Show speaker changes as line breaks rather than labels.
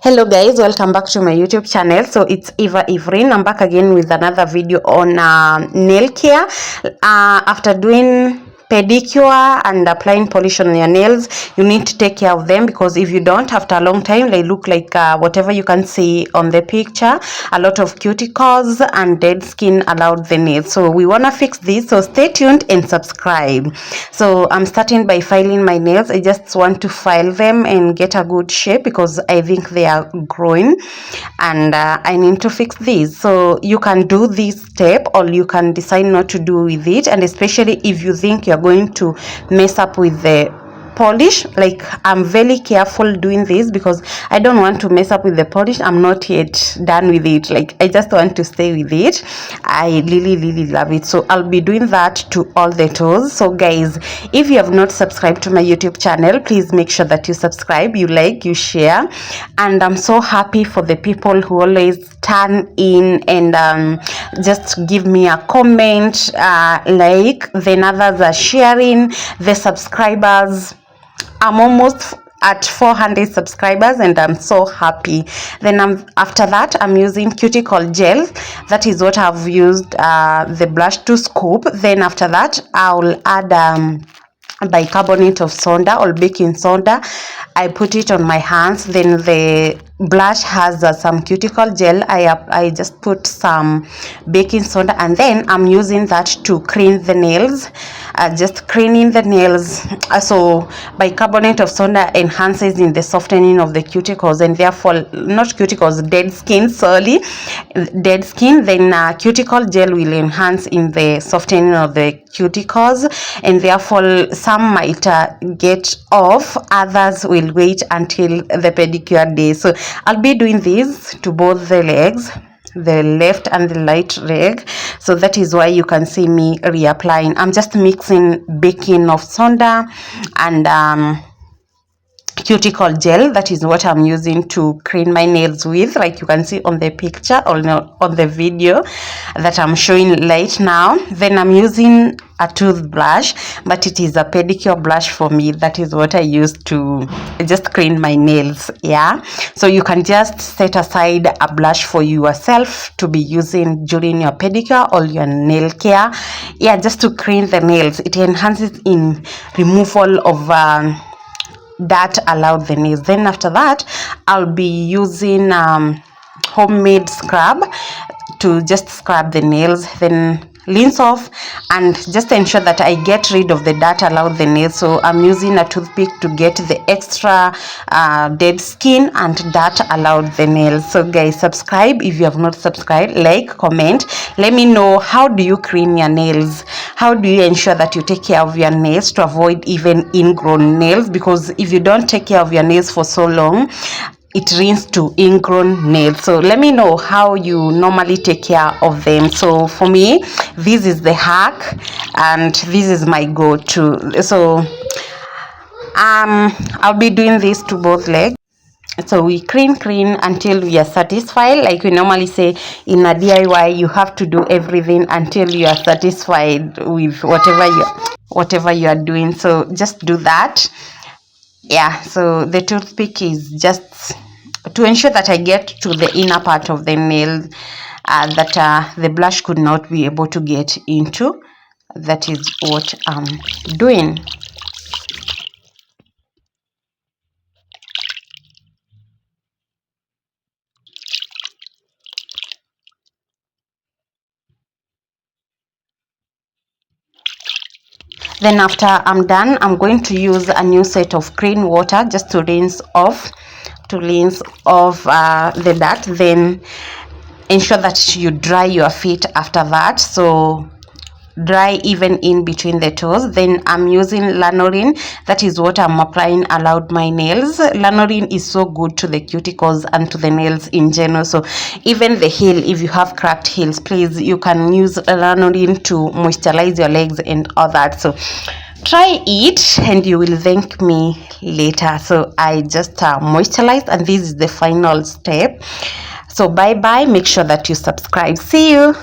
Hello guys, welcome back to my YouTube channel. So it's Eva Evelyn. I'm back again with another video on nail care. After doing pedicure and applying polish on your nails, you need to take care of them, because if you don't, after a long time they look like whatever you can see on the picture, a lot of cuticles and dead skin around the nails. So we want to fix this, so stay tuned and subscribe. So I'm starting by filing my nails. I just want to file them and get a good shape, because I think they are growing and I need to fix these. So you can do this step, or you can decide not to do with it, and especially if you think you're going to mess up with the polish. Like, I'm very careful doing this because I don't want to mess up with the polish. I'm not yet done with it. Like, I just want to stay with it. I really love it. So I'll be doing that to all the toes. So guys, if you have not subscribed to my YouTube channel, please make sure that you subscribe, you like, you share. And I'm so happy for the people who always turn in and just give me a comment, like, then others are sharing, the subscribers. I'm almost at 400 subscribers and I'm so happy. Then after that, I'm using cuticle gel. That is what I've used the blush to scoop. Then after that, I'll add bicarbonate of soda or baking soda. I put it on my hands. Then the blush has some cuticle gel. I just put some baking soda, and then I'm using that to clean the nails. Just cleaning the nails. So bicarbonate of soda enhances in the softening of the cuticles, and therefore, not cuticles, dead skin, sorry, dead skin. Then cuticle gel will enhance in the softening of the cuticles, and therefore some might get off, others will wait until the pedicure day. So I'll be doing this to both the legs, the left and the right leg. So that is why you can see me reapplying. I'm just mixing baking of soda and cuticle gel. That is what I'm using to clean my nails with, like you can see on the picture or on the video that I'm showing right now. Then I'm using a toothbrush, but it is a pedicure brush for me. That is what I use to just clean my nails. Yeah, so you can just set aside a brush for yourself to be using during your pedicure or your nail care. Yeah, just to clean the nails. It enhances in removal of that allowed the nails. Then after that, I'll be using homemade scrub to just scrub the nails, then rinse off and just ensure that I get rid of the dirt allowed the nails. So I'm using a toothpick to get the extra dead skin and dirt allowed the nails. So guys, subscribe if you have not subscribed, like, comment, let me know how do you clean your nails, how do you ensure that you take care of your nails to avoid even ingrown nails, because if you don't take care of your nails for so long, it rinses to ingrown nails. So let me know how you normally take care of them. So for me, this is the hack and this is my go-to. So I'll be doing this to both legs. So we clean until we are satisfied. Like we normally say in a DIY, you have to do everything until you are satisfied with whatever you are doing. So just do that. Yeah, so the toothpick is just to ensure that I get to the inner part of the nail that the blush could not be able to get into. That is what I'm doing. Then after I'm done, I'm going to use a new set of clean water just to rinse off the dirt. Then ensure that you dry your feet after that. So dry even in between the toes. Then I'm using lanolin. That is what I'm applying around my nails. Lanolin is so good to the cuticles and to the nails in general. So even the heel, if you have cracked heels, please, you can use lanolin to moisturize your legs and all that. So try it and you will thank me later. So I just moisturized, and this is the final step. So bye bye. Make sure that you subscribe. See you.